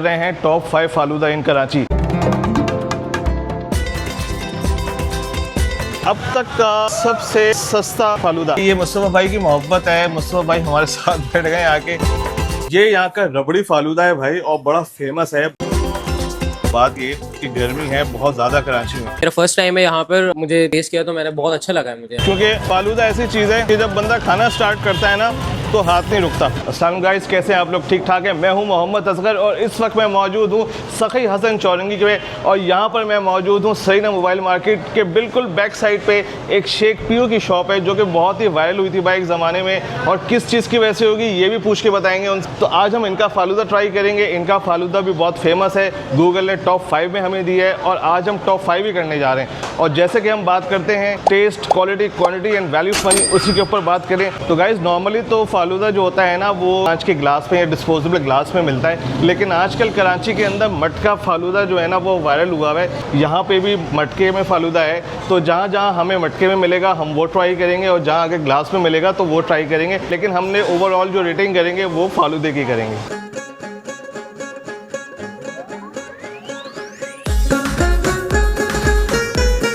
रहे हैं टॉप 5 फालूदा इन कराची। अब तक का सबसे सस्ता फालूदा, ये मुस्तफा भाई की मोहब्बत है। मुस्तफा भाई हमारे साथ बैठ गए आके। ये यहाँ का रबड़ी फालूदा है भाई, और बड़ा फेमस है। बात ये कि गर्मी है बहुत ज्यादा कराची में। मेरा फर्स्ट टाइम है यहाँ पर, मुझे टेस्ट किया तो मैंने बहुत अच्छा लगा है मुझे, क्योंकि फालूदा ऐसी चीज़ है कि जब बंदा खाना स्टार्ट करता है ना तो हाथ नहीं रुकता। अस्सलाम गाइस, कैसे हैं आप लोग? ठीक ठाक है। मैं हूं मोहम्मद असगर और इस वक्त मैं मौजूद हूं सखी हसन चौरंगी पे, और यहाँ पर मैं मौजूद हूं सरीना मोबाइल मार्केट के बिल्कुल बैक साइड पे। एक शेख पियो की शॉप है जो कि बहुत ही वायरल हुई थी भाई एक ज़माने में, और किस चीज़ की वजह से होगी ये भी पूछ के बताएंगे उनसे। तो आज हम इनका फालूदा ट्राई करेंगे। इनका फालूदा भी बहुत फेमस है, गूगल ने टॉप 5 में हमें दिया है, और आज हम टॉप 5 ही करने जा रहे हैं। और जैसे कि हम बात करते हैं taste, quality, quantity and value for money, उसी के ऊपर बात करें तो गाइज नॉर्मली तो फालूदा जो होता है ना वो कांच के ग्लास में या डिस्पोजेबल ग्लास में मिलता है, लेकिन आजकल कराची के अंदर मटका फालूदा जो है ना वो वायरल हुआ है। यहाँ पे भी मटके में फालूदा है, तो जहाँ जहाँ हमें मटके में मिलेगा हम वो ट्राई करेंगे, और जहाँ अगर ग्लास में मिलेगा तो वो ट्राई करेंगे। लेकिन हमने ओवरऑल जो रेटिंग करेंगे वो फालूदे की करेंगे।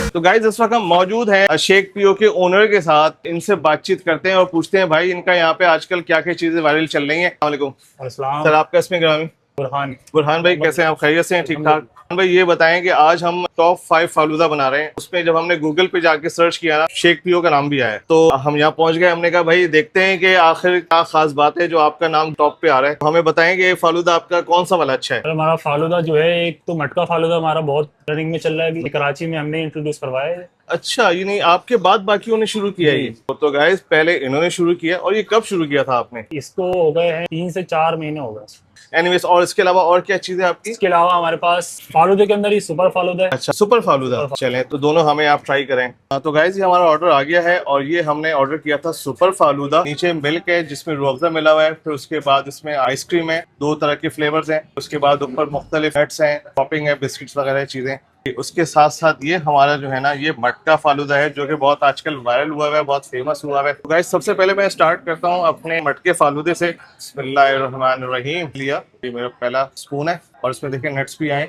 तो गाइस इस वक्त हम मौजूद हैं शेख पियो के ओनर के साथ। इनसे बातचीत करते हैं और पूछते हैं भाई इनका यहाँ पे आजकल क्या क्या चीजें वायरल चल रही हैं। अस्सलाम वालेकुम सर, आपका इसमें ग्रामी? बुरहान भाई कैसे हैं आप? खैरियत से हैं? ठीक ठाक भाई। ये बताएं कि आज हम टॉप 5 फालूदा बना रहे हैं। उसमें जब हमने गूगल पे जाके सर्च किया ना, शेख पियो का नाम भी आया है, तो हम यहाँ पहुंच गए। हमने कहा भाई देखते हैं कि आखिर क्या खास बात है जो आपका नाम टॉप पे आ रहा है। हमें बताएं कि फालूदा आपका कौन सा वाला अच्छा है? हमारा फालूदा जो है, एक तो मटका फालूदा हमारा बहुत रनिंग में चल रहा है, अभी कराची में हमने इंट्रोड्यूस करवाया है। अच्छा, ये नहीं आपके बाद बाकियों ने शुरू किया है ये? तो गाइस पहले इन्होंने शुरू किया। और ये कब शुरू किया था आपने? इसको हो गए हैं 3 से 4 महीने हो गए। एनीवेज, और इसके अलावा और क्या चीजें आपकी? इसके अलावा हमारे पास फालूदे के अंदर ही सुपर फालूदा है। अच्छा, सुपर फालूदा। चलें तो दोनों हमें आप ट्राई करें। तो गाइस ये हमारा ऑर्डर आ गया है, और ये हमने ऑर्डर किया था सुपर फालूदा। नीचे मिल्क है जिसमें रूअफ़ज़ा मिला हुआ है, फिर उसके बाद इसमें आइसक्रीम है, 2 तरह के फ्लेवर्स हैं, उसके बाद ऊपर मुख्तलिफ नट्स हैं, टॉपिंग है, बिस्किट्स वगैरह चीजें। उसके साथ साथ ये हमारा जो है ना ये मटका फालूदा है जो कि बहुत आजकल वायरल हुआ है, बहुत फेमस हुआ है। तो गाइस सबसे पहले मैं स्टार्ट करता हूँ अपने मटके फालूदे से। बिस्मिल्लाहिर्रहमानिर्रहीम लिया, ये मेरा पहला स्पून है, और इसमें देखिए नट्स भी आए।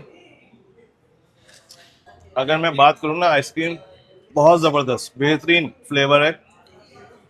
अगर मैं बात करूँ ना, आइसक्रीम बहुत ज़बरदस्त बेहतरीन फ्लेवर है,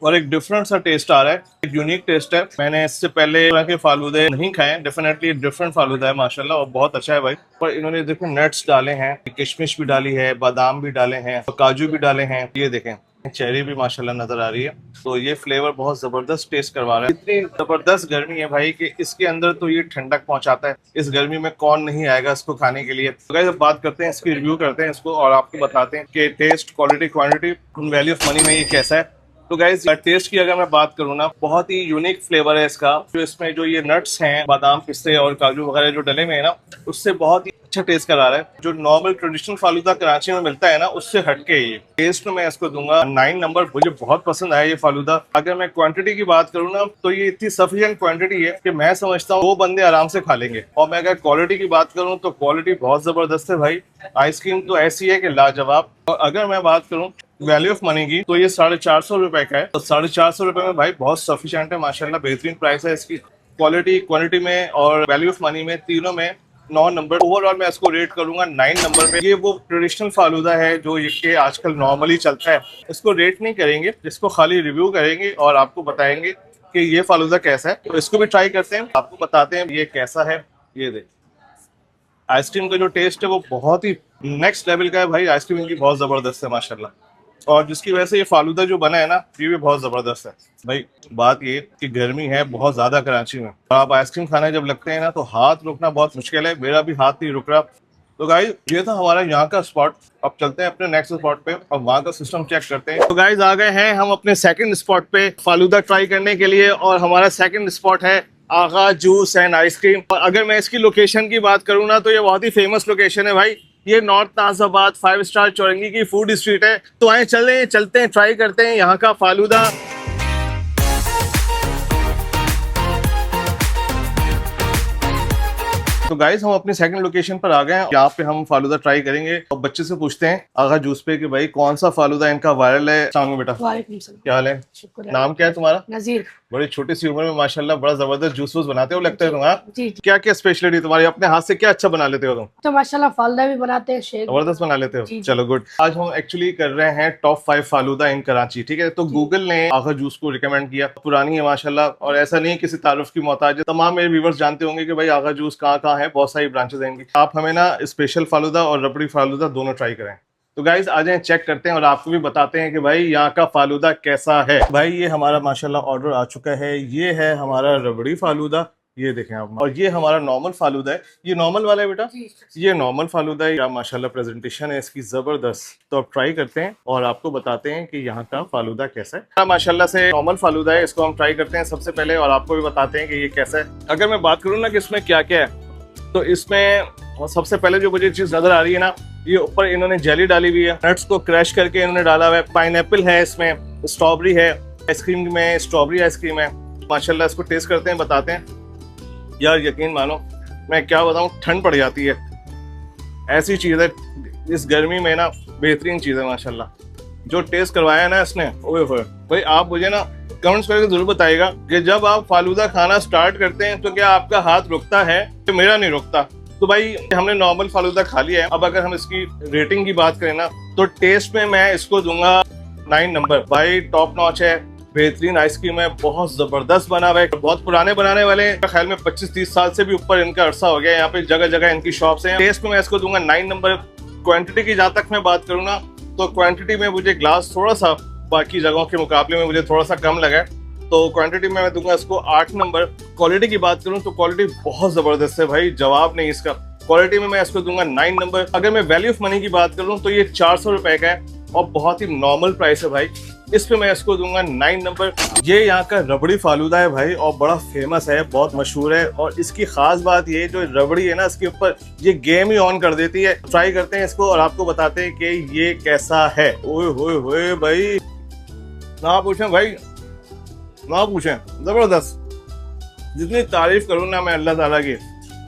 और एक डिफरेंट सा टेस्ट आ रहा है, एक यूनिक टेस्ट है। मैंने इससे पहले तरह के फालूदे नहीं खाए, डेफिनेटली डिफरेंट फालूदा है माशाल्लाह, और बहुत अच्छा है भाई। पर इन्होंने देखो नट्स डाले हैं, किशमिश भी डाली है, बादाम भी डाले हैं, और काजू भी डाले हैं। ये देखें चेरी भी माशाल्लाह नजर आ रही है। तो ये फ्लेवर बहुत जबरदस्त टेस्ट करवा रहा है। इतनी जबरदस्त गर्मी है भाई कि इसके अंदर तो ये ठंडक पहुंचाता है। इस गर्मी में कौन नहीं आएगा इसको खाने के लिए। तो गाइस अब बात करते हैं इसकी, रिव्यू करते हैं इसको, और आपको बताते हैं कि taste, quality, quantity, value of money में ये कैसा है। तो गाइस टेस्ट की अगर मैं बात करूँ ना, बहुत ही यूनिक फ्लेवर है इसका। जो इसमें जो ये नट्स हैं, बादाम, पिस्ते और काजू वगैरह जो डले हुए हैं ना, उससे बहुत ही अच्छा टेस्ट करा रहा है। जो नॉर्मल ट्रेडिशनल फालूदा कराची में मिलता है ना, उससे हटके ये टेस्ट में मैं इसको दूंगा 9 नंबर। मुझे बहुत पसंद आया ये फालूदा। अगर मैं क्वांटिटी की बात करूँ ना, तो ये इतनी सफिशिएंट क्वांटिटी है कि मैं समझता हूँ 2 बंदे आराम से खा लेंगे। और मैं अगर क्वालिटी की बात करूँ तो क्वालिटी बहुत जबरदस्त है भाई। आइसक्रीम तो ऐसी है कि लाजवाब। और अगर मैं बात करूँ वैल्यू ऑफ मनी की, तो ये 450 रुपए का है। तो 450 रुपए में भाई बहुत सफिशिएंट है माशाल्लाह, बेहतरीन प्राइस है इसकी। क्वालिटी, क्वांटिटी में और वैल्यू ऑफ मनी में, तीनों में 9 नंबर। ओवरऑल मैं इसको रेट करूंगा 9 नंबर पे। ये वो ट्रेडिशनल फालूदा है जो ये आजकल नॉर्मली चलता है। इसको रेट नहीं करेंगे, इसको खाली रिव्यू करेंगे और आपको बताएंगे कि ये फालूदा कैसा है। तो इसको भी ट्राई करते हैं, आपको बताते हैं ये कैसा है। ये देख, आइसक्रीम का जो टेस्ट है वो बहुत ही नेक्स्ट लेवल का है भाई। आइसक्रीम इनकी बहुत जबरदस्त है माशाल्लाह, और जिसकी वजह से ये फालूदा जो बना है ना, ये भी बहुत जबरदस्त है भाई। बात ये कि गर्मी है बहुत ज्यादा कराची में, और आप आइसक्रीम खाने जब लगते हैं ना तो हाथ रोकना बहुत मुश्किल है। मेरा भी हाथ नहीं रुक रहा। तो गाइज ये था हमारा यहाँ का स्पॉट। अब चलते हैं अपने नेक्स्ट स्पॉट पे और वहाँ का सिस्टम चेक करते हैं। तो गाइज आ गए हैं हम अपने सेकंड स्पॉट पे फालूदा ट्राई करने के लिए, और हमारा सेकंड स्पॉट है आगा जूस एंड आइसक्रीम। और अगर मैं इसकी लोकेशन की बात करूँ ना, तो ये बहुत ही फेमस लोकेशन है भाई। ये नॉर्थ नाज़ाबाद 5 स्टार चौरंगी की फूड स्ट्रीट है। तो आए चलते हैं ट्राई करते हैं यहाँ का फालूदा। तो गाइस हम अपनी सेकंड लोकेशन पर आ गए हैं। यहाँ पे हम फालूदा ट्राई करेंगे और बच्चे से पूछते हैं आगा जूस पे कि भाई कौन सा फालूदा इनका वायरल है। अस्सलाम वालेकुम बेटा। वालेकुम सलाम। क्या हाल है? शुक्र है। नाम क्या है तुम्हारा? नजीर। बड़ी छोटी सी उम्र में माशाल्लाह बड़ा जबरदस्त जूस वूस बनाते हो लगता है तुम। हाँ, जी जी। क्या क्या स्पेशलिटी तुम्हारी, अपने हाथ से क्या अच्छा बना लेते हो तुम? तो माशाल्लाह फालूदा भी बनाते हैं, शेक जबरदस्त बना लेते हो। जी, जी। चलो गुड। आज हम एक्चुअली कर रहे हैं टॉप 5 फालूदा इन कराची, ठीक है। तो गूगल ने आगा जूस को रिकमेंड किया, पुरानी है माशाल्लाह, और ऐसा नहीं किसी तारुफ की मोहताज है। तमाम मेरे व्यूवर्स जानते होंगे कि भाई आगा जूस कहाँ कहाँ है, बहुत सारी ब्रांचेस हैं इनकी। आप हमें ना स्पेशल फालूदा और रबड़ी फालूदा दोनों ट्राई करें। तो गाइज आ जाएं, चेक करते हैं और आपको भी बताते हैं कि भाई यहाँ का फालूदा कैसा है। भाई ये हमारा माशाल्लाह ऑर्डर आ चुका है। ये है हमारा रबड़ी फालूदा, ये देखें आप, और ये हमारा नॉर्मल फालूदा है। ये नॉर्मल वाला है बेटा, ये नॉर्मल फालूदा है। या माशाल्लाह प्रेजेंटेशन है इसकी जबरदस्त। तो अब ट्राई करते हैं और आपको बताते हैं कि यहाँ का फालूदा कैसा है। माशाल्लाह से नॉर्मल फालूदा है, इसको हम ट्राई करते हैं सबसे पहले और आपको भी बताते हैं कि ये कैसा है। अगर मैं बात करूँ ना कि इसमें क्या क्या है, तो इसमें सबसे पहले जो मुझे चीज नजर आ रही है ना, ये ऊपर इन्होंने जेली डाली हुई है, नट्स को क्रैश करके इन्होंने डाला हुआ है, पाइनएप्पल है इसमें, स्ट्रॉबेरी है, आइसक्रीम में स्ट्रॉबेरी आइसक्रीम है। माशाल्लाह इसको टेस्ट करते हैं, बताते हैं। यार यकीन मानो, मैं क्या बताऊं, ठंड पड़ जाती है। ऐसी चीज है इस गर्मी में ना, बेहतरीन चीज है माशाल्लाह। जो टेस्ट करवाया है ना इसने, ओए होए भाई, आप मुझे ना कमेंट्स करके जरूर बताइएगा कि जब आप फालूदा खाना स्टार्ट करते हैं तो क्या आपका हाथ रुकता है? तो मेरा नहीं रुकता। तो भाई हमने नॉर्मल फालूदा खा लिया है। अब अगर हम इसकी रेटिंग की बात करें ना, तो टेस्ट में मैं इसको दूंगा 9 नंबर। भाई टॉप नॉच है, बेहतरीन आइसक्रीम है, बहुत जबरदस्त बना हुआ है। बहुत पुराने बनाने वाले, ख्याल में 25-30 साल से भी ऊपर इनका अरसा हो गया। यहाँ पे जगह जगह इनकी शॉप्स हैं। टेस्ट में मैं इसको दूंगा 9 नंबर। क्वांटिटी की जहाँ तक मैं बात करूँ ना, तो क्वांटिटी में मुझे ग्लास थोड़ा सा बाकी जगहों के मुकाबले में मुझे थोड़ा सा कम लगा है, तो क्वांटिटी में मैं दूंगा इसको 8 नंबर। क्वालिटी की बात करूं तो क्वालिटी बहुत जबरदस्त है भाई, जवाब नहीं इसका। क्वालिटी में मैं इसको दूंगा 9 नंबर। अगर मैं वैल्यू ऑफ मनी की बात करूं तो ये 400 रुपए का है और बहुत ही नॉर्मल प्राइस है भाई। इस पे मैं इसको दूंगा 9 नंबर। ये यहाँ का रबड़ी फालूदा है भाई, और बड़ा फेमस है, बहुत मशहूर है। और इसकी खास बात ये जो रबड़ी है ना, इसके ऊपर ये गेम ही ऑन कर देती है। ट्राई करते हैं इसको और आपको बताते हैं कि ये कैसा है। ओए होए होए भाई, ना पूछें भाई, ना पूछें, जबरदस्त। जितनी तारीफ करूँ ना मैं अल्लाह ताला की,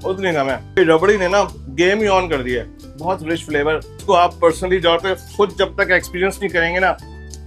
उतनी कम है। रबड़ी ने ना गेम ही ऑन कर दिया है। बहुत रिच फ्लेवर। इसको आप पर्सनली तौर पे खुद जब तक एक्सपीरियंस नहीं करेंगे ना,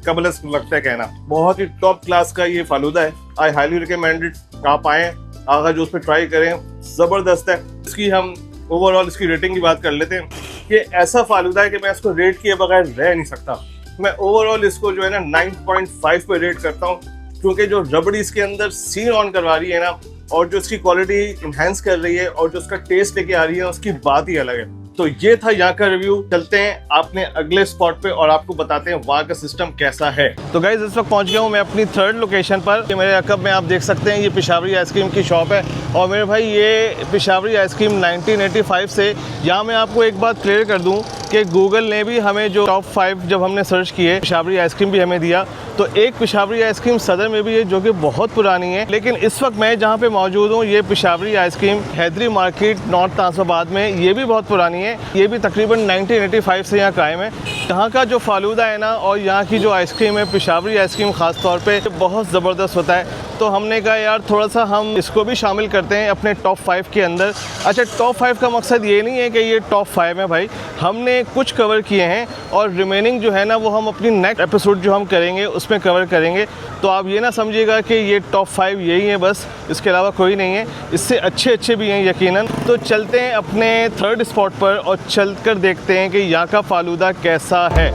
कबल लगता है कहना। बहुत ही टॉप क्लास का ये फालूदा है। I highly recommend it. आप आए आगा जूस पे ट्राई करें, जबरदस्त है। इसकी हम ओवरऑल इसकी रेटिंग की बात कर लेते हैं कि ऐसा फालूदा है कि मैं इसको रेट किए बगैर रह नहीं सकता। मैं ओवरऑल इसको जो है ना 9.5 पे रेट करता हूँ, क्योंकि जो रबड़ी इसके अंदर सीन ऑन करवा रही है ना, और जो इसकी क्वालिटी इनहेंस कर रही है और जो उसका टेस्ट लेके आ रही है, उसकी बात ही अलग है। तो ये था यहाँ का रिव्यू। चलते हैं आपने अगले स्पॉट पे और आपको बताते हैं वहाँ का सिस्टम कैसा है। तो गाइज इस वक्त पहुँच गया हूँ मैं अपनी 3rd लोकेशन पर। मेरे अकब में आप देख सकते हैं ये पेशावरी आइसक्रीम की शॉप है। और मेरे भाई ये पेशावरी आइसक्रीम 1985 से, यहाँ मैं आपको एक बात क्लियर कर दूँ कि गूगल ने भी हमें जो टॉप 5 जब हमने सर्च किए, पेशावरी आइसक्रीम भी हमें दिया। तो एक पेशावरी आइसक्रीम सदर में भी है जो कि बहुत पुरानी है, लेकिन इस वक्त मैं जहाँ पे मौजूद हूँ, ये Peshawari ice cream Haidari market north तांसोबाद में, ये भी बहुत पुरानी है। ये भी तकरीबन 1985 से यहाँ कायम है। यहाँ का जो फालूदा है ना, और यहाँ की जो आइसक्रीम है, पेशावरी आइसक्रीम ख़ास तौर पे, बहुत ज़बरदस्त होता है। तो हमने कहा यार थोड़ा सा हम इसको भी शामिल करते हैं अपने टॉप 5 के अंदर। अच्छा, टॉप 5 का मकसद ये नहीं है कि ये टॉप 5 है भाई, हमने कुछ कवर किए हैं और रिमेनिंग जो है ना, वो हम अपनी नेक्स्ट एपिसोड जो हम करेंगे उसमें कवर करेंगे। तो आप ये ना समझिएगा कि ये टॉप 5 यही है बस, इसके अलावा कोई नहीं है। इससे अच्छे अच्छे भी हैं यकीनन। तो चलते हैं अपने 3rd स्पॉट पर और चल कर देखते हैं कि यहाँ का फालूदा कैसा है।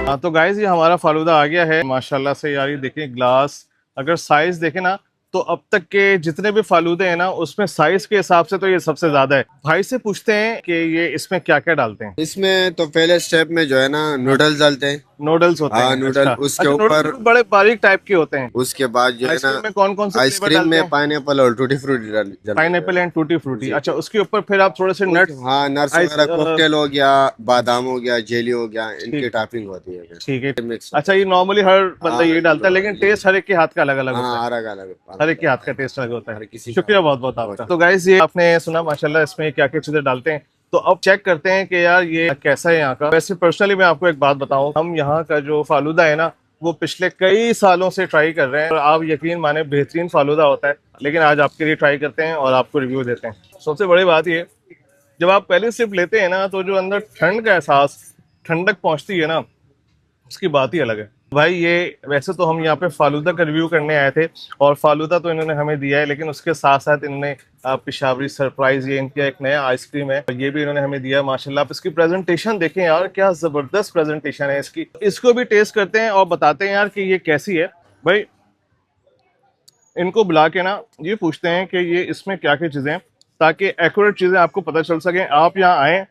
हाँ तो गाइस, ये हमारा फालूदा आ गया है माशाल्लाह से। यार ये देखें ग्लास, अगर साइज देखें ना, तो अब तक के जितने भी फालूदे हैं ना, उसमें साइज के हिसाब से तो ये सबसे ज्यादा है। भाई से पूछते हैं कि ये इसमें क्या क्या डालते हैं। इसमें तो पहले स्टेप में जो है ना, नूडल्स डालते हैं। नूडल्स होते हैं? नूडल। अच्छा। उसके अच्छा, ऊपर नूडल्स बड़े बारीक टाइप के होते हैं। उसके बाद जो है आइसक्रीम ना, में कौन कौन से आइसक्रीम में पाइनएप्पल और tutti frutti. Pineapple and tutti frutti. अच्छा, उसके ऊपर फिर आप थोड़े से नट्स, हाँ, नट्स वगैरह, कॉकटेल हो गया, बादाम हो गया, जेली हो गया, इनकी टॉपिंग होती है। ठीक है। मिक्स। अच्छा, ये नॉर्मली हर बंदा ये डालता है, लेकिन टेस्ट हर एक के हाथ का अलग अलग होता है। हाँ, अलग अलग, हर एक के हाथ का टेस्ट अलग होता है। किसी शुक्रिया बहुत बहुत आपका। तो गाइस, ये आपने सुना माशाल्लाह इसमें क्या क्या चीजें डालते हैं। तो अब चेक करते हैं कि यार ये कैसा है यहाँ का। वैसे पर्सनली मैं आपको एक बात बताऊं, हम यहाँ का जो फालूदा है ना, वो पिछले कई सालों से ट्राई कर रहे हैं और आप यकीन माने बेहतरीन फालूदा होता है। लेकिन आज आपके लिए ट्राई करते हैं और आपको रिव्यू देते हैं। सबसे बड़ी बात ये, जब आप पहले सिप लेते हैं ना, तो जो अंदर ठंड का एहसास, ठंडक पहुँचती है ना, उसकी बात ही अलग है भाई। ये वैसे तो हम यहाँ पे फालूदा का रिव्यू करने आए थे और फालूदा तो इन्होंने हमें दिया है, लेकिन उसके साथ साथ इन्होंने पिशावरी सरप्राइज, ये इनका एक नया आइसक्रीम है, ये भी इन्होंने हमें दिया है। माशाल्लाह आप इसकी प्रेजेंटेशन देखें यार, क्या जबरदस्त प्रेजेंटेशन है इसकी। इसको भी टेस्ट करते हैं और बताते हैं यार कि ये कैसी है। भाई इनको बुला के ना ये पूछते हैं कि ये इसमें क्या क्या चीज़ें हैं, ताकि एक्यूरेट चीज़ें आपको पता चल सकें। आप यहाँ आएँ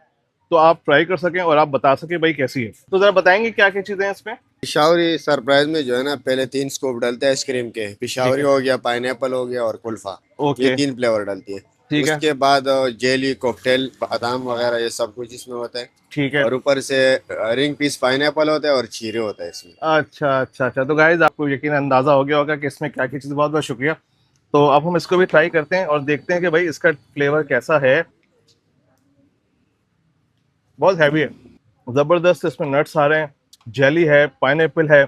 तो आप ट्राई कर सकें और आप बता सकें भाई कैसी है। तो ज़रा बताएंगे क्या क्या चीज़ें हैं इसमें। पिशावरी सरप्राइज में जो है ना, पहले 3 स्कूप डलते हैं आइसक्रीम के। पिशावरी हो गया, पाइनएप्पल हो गया और कुल्फा। ओके। ये 3 फ्लेवर डलती है। ठीक है। उसके बाद जेली, कॉकटेल, बादाम वगैरह ये सब कुछ इसमें होता है। ठीक है। और ऊपर से रिंग पीस पाइनएप्पल होता है और चीरे होता है इसमें। अच्छा अच्छा अच्छा, तो गाइज आपको यकीन अंदाजा हो गया होगा कि इसमें क्या क्या चीज़। बहुत बहुत शुक्रिया। तो अब हम इसको भी ट्राई करते हैं और देखते हैं कि भाई इसका फ्लेवर कैसा है। बहुत हैवी है, ज़बरदस्त इसमें नट्स आ रहे हैं, जेली है, पाइनएप्पल है,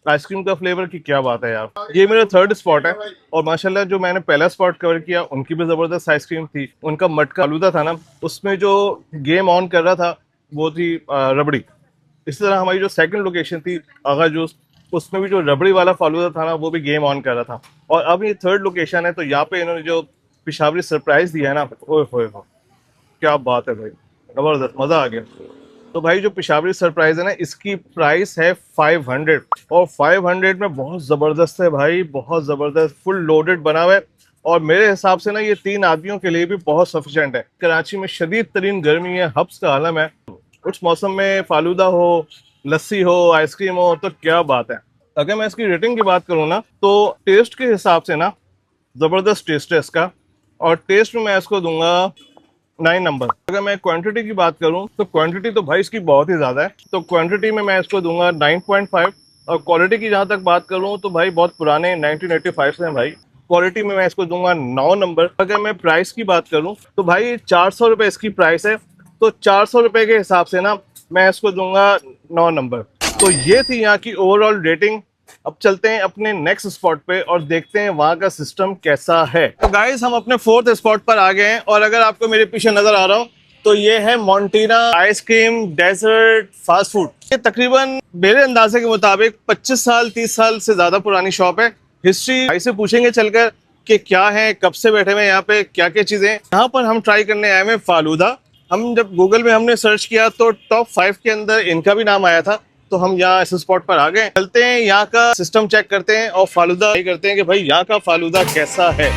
आइसक्रीम का फ्लेवर की क्या बात है यार। ये मेरा थर्ड स्पॉट है और माशाल्लाह जो मैंने पहला स्पॉट कवर किया उनकी भी ज़बरदस्त आइसक्रीम थी। उनका मटका फालूदा था ना, उसमें जो गेम ऑन कर रहा था वो थी रबड़ी। इसी तरह हमारी जो सेकंड लोकेशन थी आगा जूस, उसमें भी जो रबड़ी वाला फालूदा था ना, वो भी गेम ऑन कर रहा था। और अब ये थर्ड लोकेशन है, तो यहाँ पे इन्होंने जो पिशावरी सरप्राइज दिया है ना, ओए होए हो, क्या बात है भाई, जबरदस्त, मजा आ गया। तो भाई जो पिशावरी सरप्राइज है ना, इसकी प्राइस है 500 और 500 में बहुत ज़बरदस्त है भाई, बहुत ज़बरदस्त, फुल लोडेड बना हुआ है। और मेरे हिसाब से ना ये 3 आदमियों के लिए भी बहुत सफिशिएंट है। कराची में शदीद तरीन गर्मी है, हब्स का आलम है, उस मौसम में फालूदा हो, लस्सी हो, आइसक्रीम हो, तो क्या बात है। अगर मैं इसकी रेटिंग की बात करूँ ना, तो टेस्ट के हिसाब से ना ज़बरदस्त टेस्ट है इसका, और टेस्ट में मैं इसको दूंगा 9 नंबर। अगर मैं क्वांटिटी की बात करूं तो क्वांटिटी तो भाई इसकी बहुत ही ज़्यादा है, तो क्वांटिटी में मैं इसको दूंगा 9.5। और क्वालिटी की जहाँ तक बात करूं तो भाई बहुत पुराने 1985 से हैं भाई। क्वालिटी में मैं इसको दूंगा 9 नंबर। अगर मैं प्राइस की बात करूं तो भाई 400 रुपये इसकी प्राइस है, तो 400 रुपये के हिसाब से ना मैं इसको दूंगा 9 नंबर। तो ये थी यहाँ की ओवरऑल रेटिंग। अब चलते हैं अपने नेक्स्ट स्पॉट पे और देखते हैं वहाँ का सिस्टम कैसा है। तो गाइस हम अपने 4th स्पॉट पर आ गए हैं और अगर आपको मेरे पीछे नजर आ रहा हो तो ये है मोंटीना आइसक्रीम डेजर्ट फास्ट फूड। ये तकरीबन मेरे अंदाजे के मुताबिक 25 साल 30 साल से ज्यादा पुरानी शॉप है। हिस्ट्री भाई से पूछेंगे चलकर कि क्या है, कब से बैठे हुए यहाँ पे, क्या क्या चीजें। यहाँ पर हम ट्राई करने आए हैं फालूदा। हम जब गूगल में हमने सर्च किया तो टॉप 5 के अंदर इनका भी नाम आया था, तो हम यहाँ इस स्पॉट पर आ गए। चलते हैं यहाँ का सिस्टम चेक करते हैं और फालूदा करते हैं कि भाई यहाँ का फालूदा कैसा है।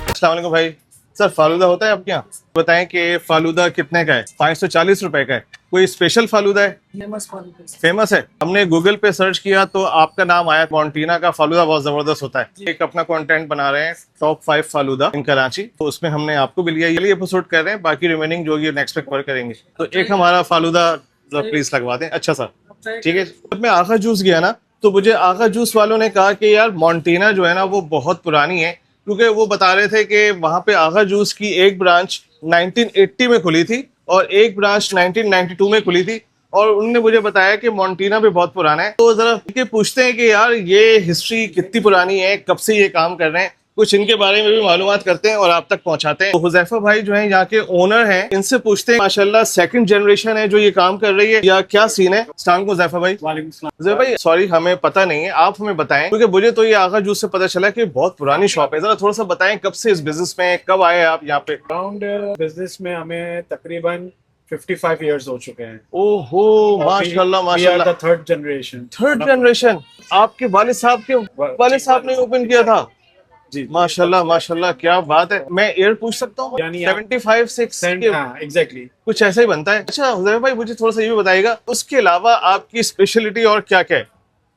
अस्सलाम वालेकुम भाई। सर फालूदा होता है आपके यहाँ? बताएं कि फालूदा कितने का है? 540 रुपए का है। कोई स्पेशल फालूदा है? फेमस है। हमने गूगल पे सर्च किया तो आपका नाम आया। मोंटीना का फालूदा बहुत जबरदस्त होता है। एक अपना कंटेंट बना रहे हैं टॉप 5 फालूदा इन कराची, तो उसमें हमने आपको भी लिया। ये एपिसोड कर रहे हैं, बाकी रिमेनिंग जो ये नेक्स्ट पे कवर करेंगे। तो एक हमारा फालूदा प्लीज लगवा दें। अच्छा सर ठीक है। जब मैं आगा जूस गया ना, तो मुझे आगा जूस वालों ने कहा कि यार मोंटीना जो है ना वो बहुत पुरानी है, क्योंकि वो बता रहे थे कि वहाँ पे आगा जूस की एक ब्रांच 1980 में खुली थी और एक ब्रांच 1992 में खुली थी। और उन्होंने मुझे बताया कि मोंटीना भी बहुत पुराना है। तो जरा इनके पूछते हैं कि यार ये हिस्ट्री कितनी पुरानी है, कब से ये काम कर रहे हैं, कुछ इनके बारे में भी मालूमात करते हैं और आप तक पहुंचाते हैं। तो हुज़ैफा भाई जो है यहाँ के ओनर हैं, इनसे पूछते हैं। माशाल्लाह सेकंड जनरेशन है जो ये काम कर रही है, या क्या सीन है? अस्सलाम वालेकुम हुज़ैफा भाई। हुज़ैफा भाई सॉरी हमें पता नहीं है, आप हमें बताएं, क्योंकि मुझे तो ये आगा जूस से पता चला कि बहुत पुरानी शॉप है। जरा थोड़ा सा बताएं कब से इस बिजनेस में, कब आए आप यहाँ पे? अराउंड बिजनेस में हमें तकरीबन 55 इयर्स हो चुके हैं। ओहो माशाल्लाह माशाल्लाह। Third generation. Third generation. आपके वालिद साहब के वालिद साहब ने ओपन किया था? जी माशाल्लाह माशाल्लाह, क्या बात है। मैं ईयर पूछ सकता हूँ? यानी 75 6 एग्जैक्टली कुछ ऐसा ही बनता है। अच्छा हुज़ैफा भाई मुझे थोड़ा सा ये भी बताइएगा, उसके अलावा आपकी स्पेशलिटी और क्या क्या है?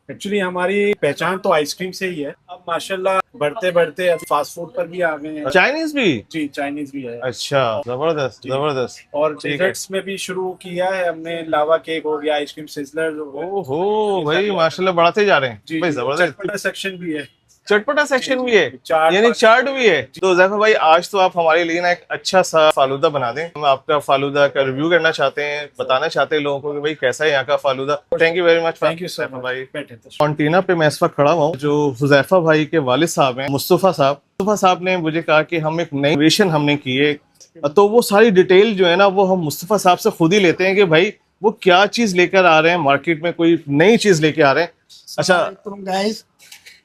एक्चुअली हमारी पहचान तो आइसक्रीम से ही है। अब माशाल्लाह बढ़ते बढ़ते अब फास्ट फूड पर भी आ गए हैं। चाइनीज भी? जी चाइनीज भी है। अच्छा जबरदस्त जबरदस्त। और ठीक है। डेजर्ट्स में भी शुरू किया है हमने। लावा केक हो गया, आइसक्रीम सिजलर हो गया। ओहो भाई माशाल्लाह बढ़ाते जा रहे हैं जी भाई, जबरदस्त। चटपटा सेक्शन भी है। चटपटा सेक्शन भी है, चाट यानी चाट भी है। तो ज़ैफर भाई आज तो आप हमारे लिए ना एक अच्छा सा फालूदा बना दें। हम आपका फालूदा का रिव्यू करना चाहते हैं, बताना चाहते हैं लोगों को कि भाई कैसा है यहाँ का falooda. Thank you very much. Thank you sir भाई। बैठे मोंटीना पे मैं इस वक्त खड़ा हूँ। जो हुज़ैफा भाई के वालिद साहब हैं मुस्तफ़ा साहब ने मुझे कहा कि हम एक नई इनोवेशन हमने की है तो वो सारी डिटेल जो है ना वो हम मुस्तफ़ा साहब से खुद ही लेते हैं कि भाई वो क्या चीज़ लेकर आ रहे हैं मार्केट में, कोई नई चीज़ लेके आ रहे हैं। अच्छा तुम गाइस,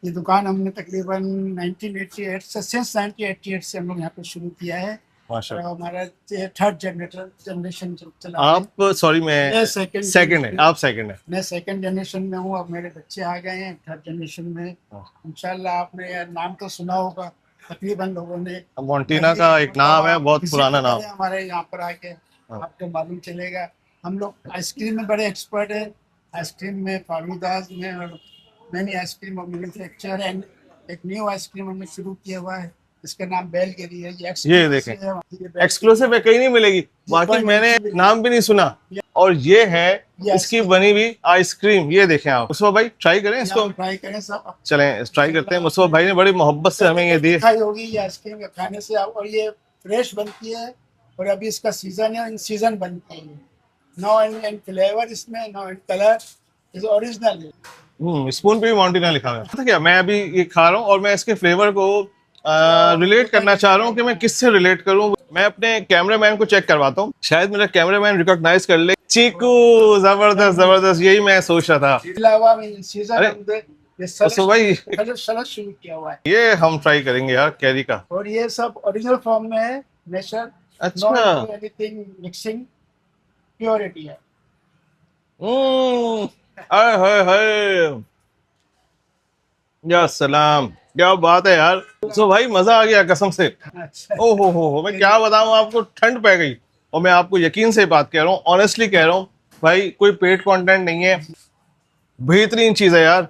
ये दुकान हमने तकरीबन 1988 से सिंस 1988 से हम लोग यहाँ पे शुरू किया है। और माशाल्लाह। हमारा थर्ड जनरेशन चला है। आप सॉरी मैं मैं सेकंड सेकंड है, आप सेकंड है। मैं सेकंड जनरेशन में हूँ, अब मेरे बच्चे आ गए हैं थर्ड जनरेशन में। इंशाल्लाह आपने यार नाम तो सुना होगा तकरीबन लोगों ने। मोंटीना का एक नाम है, बहुत पुराना नाम। हमारे यहाँ पर आके आपको मालूम चलेगा। हम लोग आइसक्रीम में बड़े एक्सपर्ट है, आइसक्रीम में, फालूदास में, और मैनी आइसक्रीम मैन्युफैक्चर एंड एक न्यू आइसक्रीम हमने शुरू किया हुआ है, इसका नाम बेलगेरी है। ये देखें एक्सक्लूसिव है, कहीं नहीं मिलेगी, बाकी मैंने नाम भी नहीं सुना। और ये है इसकी बनी हुई आइसक्रीम, ये देखें आप। मुस्तफा भाई ट्राई करें इसको, ट्राई करें सब। चलें ट्राई करते हैं। मुस्तफा भाई ने बड़ी मोहब्बत से हमें ये दी। खाई होगी ये आइसक्रीम के खाने से आप, और ये फ्रेश बनती है और अभी इसका सीजन है, इन सीजन बनती है। नो इन फ्लेवर इसमें, no in colour, is original. Spoon पे भी मोंटीना लिखा हुआ है। पता क्या, मैं अभी ये खा रहा हूँ और मैं इसके फ्लेवर को रिलेट करना चाह रहा हूँ कि मैं किससे रिलेट करूँ। मैं अपने कैमरामैन को चेक करवाता हूँ, शायद मेरा कैमरामैन रिकॉग्नाइज कर ले। चीकू, जबरदस्त जबरदस्त, यही मैं सोच रहा था। इलावा में सीजन अरे, ये तो भाई सलाद शुरू किया हुआ है, ये हम ट्राई करेंगे यार कैरी का। और ये सब ओरिजिनल फॉर्म में है, नेचर। अच्छा, एनीथिंग मिक्सिंग, प्योरिटी है। हाय हाय हाय, या सलाम, क्या बात है यार। तो भाई मजा आ गया कसम से। अच्छा, ओ हो, मैं क्या बताऊं आपको, ठंड पै गई। और मैं आपको यकीन से बात कह रहा हूँ, ऑनेस्टली कह रहा हूँ भाई, कोई पेड कंटेंट नहीं है, बेहतरीन चीज है यार,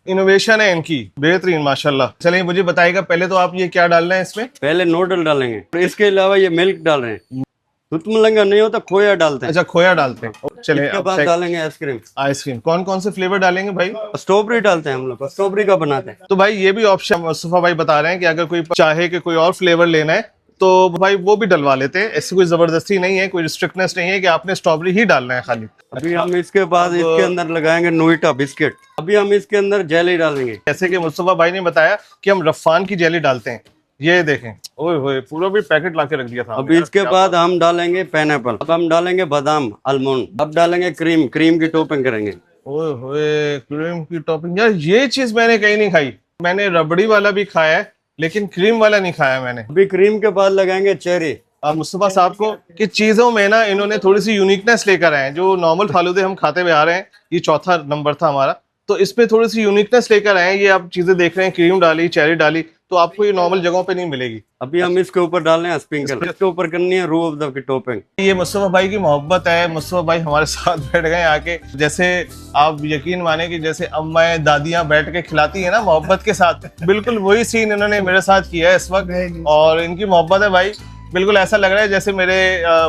इनोवेशन है इनकी, बेहतरीन माशाल्लाह। चलिए मुझे बताइएगा पहले तो आप ये क्या डाल रहे हैं इसमें? पहले नूडल डालेंगे और इसके अलावा ये मिल्क डाल रहे हैं। दूध मलंगा नहीं होता, खोया डालते हैं। अच्छा, खोया डालते हैं। चलिए इसके बाद डालेंगे आइसक्रीम। आइसक्रीम कौन कौन से फ्लेवर डालेंगे भाई? स्ट्रॉबेरी डालते हैं हम लोग, स्ट्रॉबेरी का बनाते हैं। तो भाई ये भी ऑप्शन मुस्तफा भाई बता रहे हैं कि अगर कोई चाहे कि कोई और फ्लेवर लेना है तो भाई वो भी डलवा लेते हैं। ऐसी कोई जबरदस्ती नहीं है, कोई रिस्ट्रिक्टनेस नहीं है कि आपने स्ट्रॉबेरी ही डालना है खाली। अभी हम इसके बाद इसके अंदर लगाएंगे नोइटा बिस्किट। अभी हम इसके अंदर जेली डालेंगे। जैसे कि मुस्तफा भाई ने बताया कि हम रफ़ान की जेली डालते हैं, ये देखें। ओए होए, पूरा भी पैकेट लाके रख दिया था। अभी इसके बाद हम डालेंगे पाइनएप्पल। अब हम डालेंगे बादाम, आलमंड। अब डालेंगे क्रीम, क्रीम की टॉपिंग करेंगे। ओए होए, क्रीम की टॉपिंग, यार ये चीज मैंने कहीं नहीं खाई। मैंने रबड़ी वाला भी खाया है लेकिन क्रीम वाला नहीं खाया मैंने। अभी क्रीम के बाद लगाएंगे चेरी। मुस्तफा साहब को कि चीजों में ना इन्होंने थोड़ी सी यूनिकनेस लेकर आए हैं। जो नॉर्मल फालूदे हम खाते हुए आ रहे हैं, ये चौथा नंबर था हमारा, तो इसमें थोड़ी सी यूनिकनेस लेकर आए हैं। ये आप चीजें देख रहे हैं, क्रीम डाली, चेरी डाली, तो आपको ये नॉर्मल जगहों पे नहीं मिलेगी। अभी हम इसके ऊपर डाल रहे हैं स्प्रिंकल। इसके ऊपर करनी है रूह अफ़ज़ा की टॉपिंग। ये मुस्तफा भाई की मोहब्बत है। मुस्तफा भाई हमारे साथ बैठ गए आके, जैसे आप यकीन माने कि जैसे अम्माएं दादियां बैठ के खिलाती है ना मोहब्बत के साथ, बिल्कुल वही सीन इन्होंने मेरे साथ किया है इस वक्त। और इनकी मोहब्बत है भाई, बिल्कुल ऐसा लग रहा है जैसे मेरे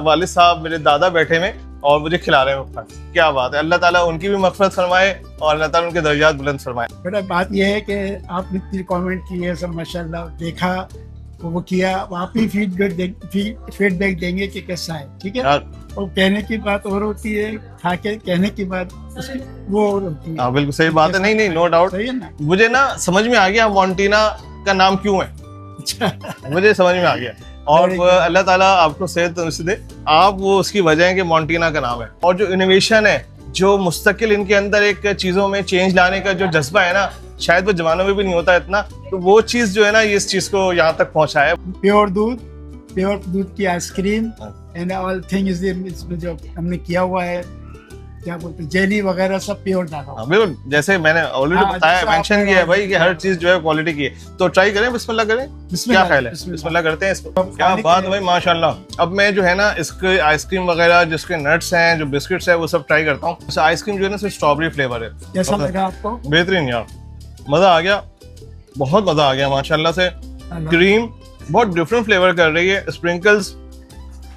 वालिद साहब, मेरे दादा बैठे हुए और मुझे खिला रहे हैं। क्या बात है, अल्लाह ताला उनकी भी मग़फ़िरत फरमाए और अल्लाह ताला उनके दर्जात बुलंद फरमाए। बेटा बात यह है कि आपने इतनी कमेंट किए, सब माशाल्लाह देखा, वो किया, आप ही फीडबैक देंगे कि कैसा है, ठीक है। और कहने की बात और होती है, खा के कहने की बात उसकी वो और होती है। हाँ बिल्कुल सही बात है, नहीं नो डाउट। सही है ना। मुझे ना समझ में आ गया मोंटीना का नाम क्यों है, मुझे समझ में आ गया। और अल्लाह ताला आपको सेहत तंदुरुस्ती दे। आप वो उसकी वजह है कि मोंटीना का नाम है। और जो इनोवेशन है, जो मुस्तकिल इनके अंदर एक चीज़ों में चेंज लाने का जो जज्बा है ना, शायद वो जमानों में भी नहीं होता इतना, तो वो चीज़ जो है ना, ये इस चीज़ को यहाँ तक पहुँचा है। प्योर दूध की ice cream and all thing is इसमें जो हमने किया हुआ है, क्या बोलते हैं, जेली वगैरह सब प्योर डाला हुआ है। बिल्कुल, जैसे मैंने ऑलरेडी बताया, जैसे मेंशन किया है भाई कि हर चीज़ जो है क्वालिटी की है। तो ट्राई करें, बिस्मिल्लाह करें। क्या ख्याल है? बिस्मिल्लाह करते हैं इसको। क्या बात है भाई, माशाल्लाह। अब मैं जो है ना इसके आइसक्रीम वगैरह, जिसके नट्स हैं, जो बिस्किट्स है, वो सब ट्राई करता हूँ। आइसक्रीम जो है ना सिर्फ स्ट्रॉबेरी फ्लेवर है। कैसा लगा आपको? बेहतरीन यार, मजा आ गया, बहुत मजा आ गया माशाल्लाह से। क्रीम बहुत डिफरेंट फ्लेवर कर रही है, स्प्रिंकल्स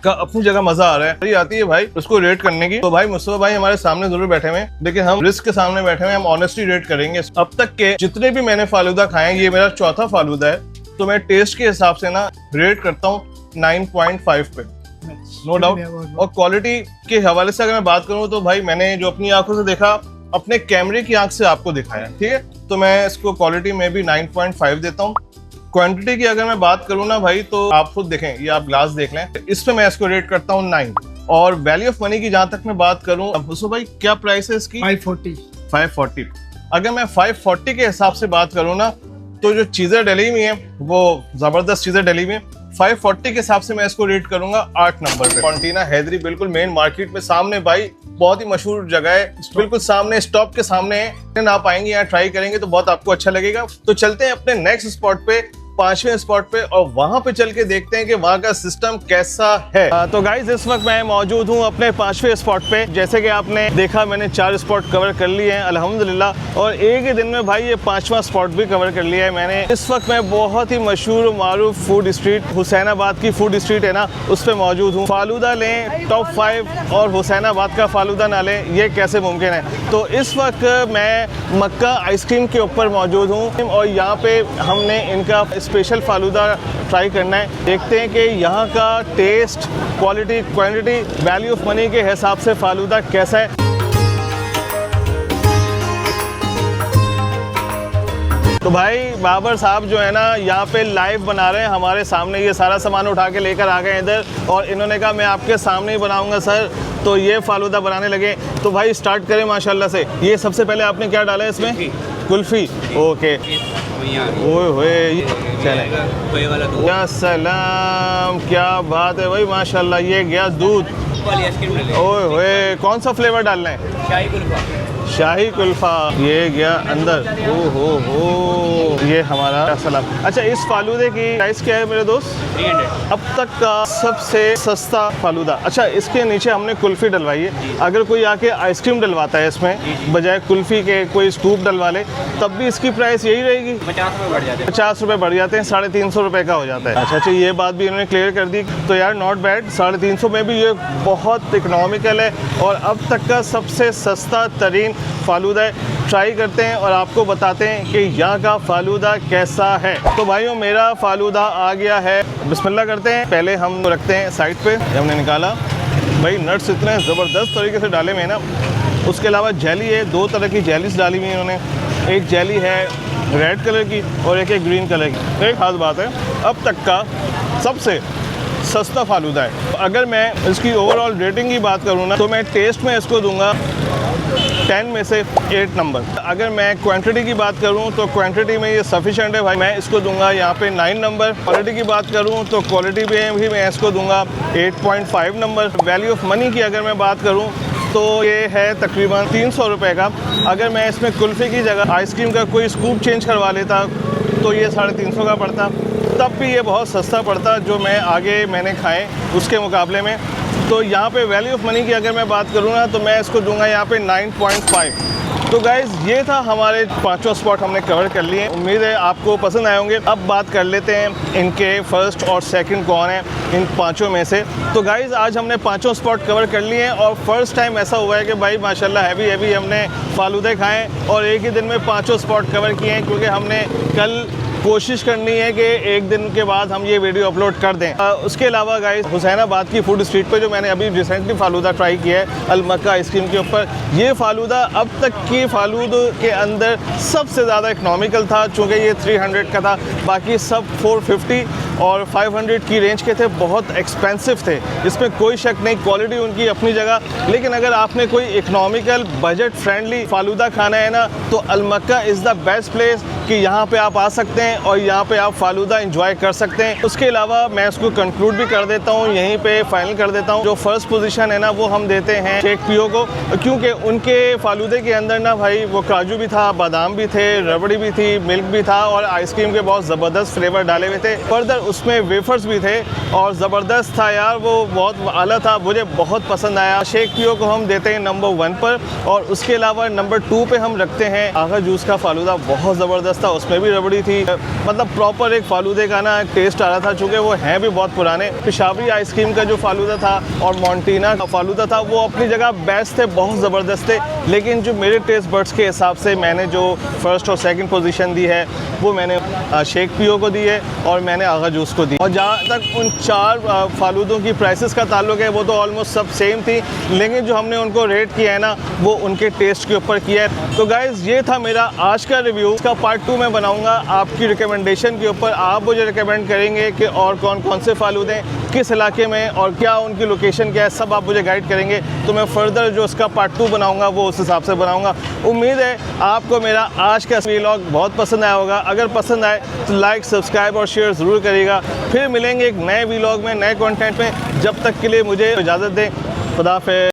का अपनी जगह मजा आ रहा है। ये आती है भाई उसको रेट करने की, तो भाई मुस्तफा भाई हमारे सामने जरूर बैठे हुए हैं, लेकिन हम रिस्क के सामने बैठे हुए हैं, हम ऑनेस्टली रेट करेंगे। अब तक के जितने भी मैंने फालूदा खाए, ये मेरा चौथा फालूदा है, तो मैं टेस्ट के हिसाब से ना रेट करता हूँ 9.5 पे, नो डाउट। और क्वालिटी के हवाले से अगर मैं बात करूँ तो भाई मैंने जो अपनी आंखों से देखा, अपने कैमरे की आंख से आपको दिखाया, ठीक है, तो मैं इसको क्वालिटी में भी 9.5 देता हूँ। क्वांटिटी की अगर मैं बात करूँ ना भाई, तो आप खुद देखें, ये आप ग्लास देख लें, इस पे मैं इसको रेट करता हूँ 9। और वैल्यू ऑफ मनी की जहां तक मैं बात करूँ, अब भाई क्या प्राइस है इसकी? 540। अगर मैं 540 के हिसाब से बात करूँ ना, तो जो चीजें डली हुई हैं वो जबरदस्त चीजें डली हुई हैं। 540 के हिसाब से मैं इसको रेट करूंगा 8 नंबर पे। कॉन्टीना हैदरी बिल्कुल मेन मार्केट में सामने भाई, बहुत ही मशहूर जगह है, बिल्कुल सामने, स्टॉप के सामने है। आप आएंगे यहाँ ट्राई करेंगे तो बहुत आपको अच्छा लगेगा। तो चलते हैं अपने नेक्स्ट स्पॉट पे, 5वें स्पॉट पे, और वहां पे चल के देखते हैं कि वहां का सिस्टम कैसा है। तो गाइज इस वक्त मैं मौजूद हूं अपने 5वें स्पॉट पे। जैसे कि आपने देखा, मैंने 4 स्पॉट कवर कर लिए हैं अल्हम्दुलिल्लाह, और एक ही दिन में भाई ये 5वां स्पॉट भी कवर कर लिया है मैंने। इस वक्त मैं बहुत ही मशहूर मारूफ फूड स्ट्रीट, हुसैनाबाद की फूड स्ट्रीट है ना, उस पर मौजूद हूँ। फालूदा लें टॉप 5 और हुसैनाबाद का फालूदा ना लें, ये कैसे मुमकिन है? तो इस वक्त मैं मक्का आइसक्रीम के ऊपर मौजूद हूँ, और यहाँ पे हमने इनका स्पेशल फालूदा ट्राई करना है। देखते हैं कि यहाँ का taste, quality, quantity, value of money के हिसाब से फालूदा कैसा है। तो भाई बाबर साहब जो है ना, यहाँ पे लाइव बना रहे हैं हमारे सामने, ये सारा सामान उठा के लेकर आ गए इधर, और इन्होंने कहा मैं आपके सामने ही बनाऊंगा सर। तो ये फालूदा बनाने लगे। तो भाई स्टार्ट करें माशाल्लाह से। ये सबसे पहले आपने क्या डाला है इसमें? कुल्फी। ओके, ओए होए, चले या सलाम, क्या बात है भाई माशाल्लाह। ये गया दूध, ओए होए, कौन सा फ्लेवर डालना है? शाही कुल्फा। ये गया अंदर, ओ हो, ये हमारा सलाम। अच्छा, इस फालूदे की प्राइस क्या है मेरे दोस्त? 300। अब तक का सबसे सस्ता फालूदा। अच्छा, इसके नीचे हमने कुल्फी डलवाई है। अगर कोई आके आइसक्रीम डलवाता है इसमें बजाय कुल्फी के, कोई स्कूप डलवा ले, तब भी इसकी प्राइस यही रहेगी? 50 रुपये बढ़ जाते हैं। 50 रुपये बढ़ जाते हैं, 350 रुपये का हो जाता है। अच्छा, ये बात भी इन्होंने क्लियर कर दी। तो यार नॉट बैड, 350 में भी ये बहुत इकोनॉमिकल है, और अब तक का सबसे सस्ता तरीन फालूदा है। ट्राई करते हैं और आपको बताते हैं कि यहाँ का फालूदा कैसा है। तो भाइयों, मेरा फालूदा आ गया है, बिस्मिल्लाह करते हैं। पहले हम रखते हैं साइड पे, हमने निकाला। भाई नट्स इतने ज़बरदस्त तरीके से डाले हुए हैं ना। उसके अलावा जेली है, 2 तरह की जेलीस डाली हुई है इन्होंने। एक जेली है रेड कलर की और एक ग्रीन कलर की। एक खास बात है, अब तक का सबसे सस्ता फालूदा है। अगर मैं इसकी ओवरऑल रेटिंग की बात करूँ ना, तो मैं टेस्ट में इसको दूंगा 10 में से 8 नंबर। अगर मैं क्वांटिटी की बात करूं तो क्वांटिटी में ये सफिशेंट है भाई, मैं इसको दूंगा यहाँ पे 9 नंबर। क्वालिटी की बात करूं तो क्वालिटी में भी मैं इसको दूंगा 8.5 नंबर। वैल्यू ऑफ मनी की अगर मैं बात करूं तो ये है तकरीबन 300 रुपये का। अगर मैं इसमें कुल्फ़ी की जगह आइसक्रीम का कोई स्कूप चेंज करवा लेता तो ये 350 का पड़ता, तब भी ये बहुत सस्ता पड़ता जो मैंने खाए उसके मुकाबले में। तो यहाँ पे वैल्यू ऑफ मनी की अगर मैं बात करूँ ना, तो मैं इसको दूंगा यहाँ पे 9.5। तो गाइज़, ये था हमारे 5 स्पॉट हमने कवर कर लिए। उम्मीद है आपको पसंद आए होंगे। अब बात कर लेते हैं इनके फर्स्ट और सेकंड कौन है इन 5 में से। तो गाइज़, आज हमने 5 स्पॉट कवर कर लिए हैं, और फर्स्ट टाइम ऐसा हुआ है कि भाई माशाल्लाह हैवी हमने फालूदे खाएँ और एक ही दिन में 5 स्पॉट कवर किए हैं, क्योंकि हमने कल कोशिश करनी है कि एक दिन के बाद हम ये वीडियो अपलोड कर दें। उसके अलावा गाइस, हुसैनाबाद की फूड स्ट्रीट पे जो मैंने अभी रिसेंटली फालूदा ट्राई किया है अल मक्का आइसक्रीम के ऊपर, ये फालूदा अब तक की फालूदों के अंदर सबसे ज़्यादा इकनॉमिकल था, चूँकि ये 300 का था। बाकी सब 450 और 500 की रेंज के थे, बहुत एक्सपेंसिव थे, इसमें कोई शक नहीं। क्वालिटी उनकी अपनी जगह, लेकिन अगर आपने कोई इकनॉमिकल बजट फ्रेंडली फालूदा खाना है ना, तो अल मक्का इज़ द बेस्ट प्लेस कि यहाँ पे आप आ सकते हैं और यहाँ पे आप फालूदा एंजॉय कर सकते हैं। उसके अलावा मैं इसको कंक्लूड भी कर देता हूँ, यहीं पे फाइनल कर देता हूँ। जो फर्स्ट पोजीशन है ना, वो हम देते हैं शेख पियो को, क्योंकि उनके फालूदे के अंदर ना भाई वो काजू भी था, बादाम भी थे, रबड़ी भी थी, मिल्क भी था, और आइसक्रीम के बहुत ज़बरदस्त फ्लेवर डाले हुए थे। फर्दर उसमें वेफर्स भी थे और ज़बरदस्त था यार, वो बहुत आला था, मुझे बहुत पसंद आया। शेख पियो को हम देते हैं नंबर 1 पर, और उसके अलावा नंबर 2 पे हम रखते हैं आगा जूस का फालूदा। बहुत ज़बरदस्त था, उसमें भी रबड़ी थी, मतलब प्रॉपर एक फालूदे का ना टेस्ट आ रहा था, चूँकि वो हैं भी बहुत पुराने। पेशावरी आइसक्रीम का जो फालूदा था और मॉन्टीना का फालूदा था, वो अपनी जगह बेस्ट थे, बहुत ज़बरदस्त थे। लेकिन जो मेरे टेस्ट बड्स के हिसाब से मैंने जो फर्स्ट और सेकंड पोजीशन दी है, वो मैंने शेख पियो को दी है और मैंने आगा जूस को दी। और जहाँ तक उन 4 फालूदों की प्राइसेस का ताल्लुक है, वो तो ऑलमोस्ट सब सेम थी, लेकिन जो हमने उनको रेट किया है ना, वो उनके टेस्ट के ऊपर किया है। तो गाइज़, ये था मेरा आज का रिव्यू। इसका पार्ट 2 मैं बनाऊंगा आपकी रिकमेंडेशन के ऊपर। आप मुझे रिकमेंड करेंगे कि और कौन कौन से फालूदे किस इलाके में और क्या उनकी लोकेशन क्या है, सब आप मुझे गाइड करेंगे। तो मैं फर्दर जो उसका पार्ट 2 बनाऊंगा वो उस हिसाब से बनाऊंगा। उम्मीद है आपको मेरा आज का व्लॉग बहुत पसंद आया होगा। अगर पसंद आए तो लाइक, सब्सक्राइब और शेयर ज़रूर करिएगा। फिर मिलेंगे एक नए व्लॉग में, नए कंटेंट में। जब तक के लिए मुझे इजाज़त दें। खुदा हाफ़िज़।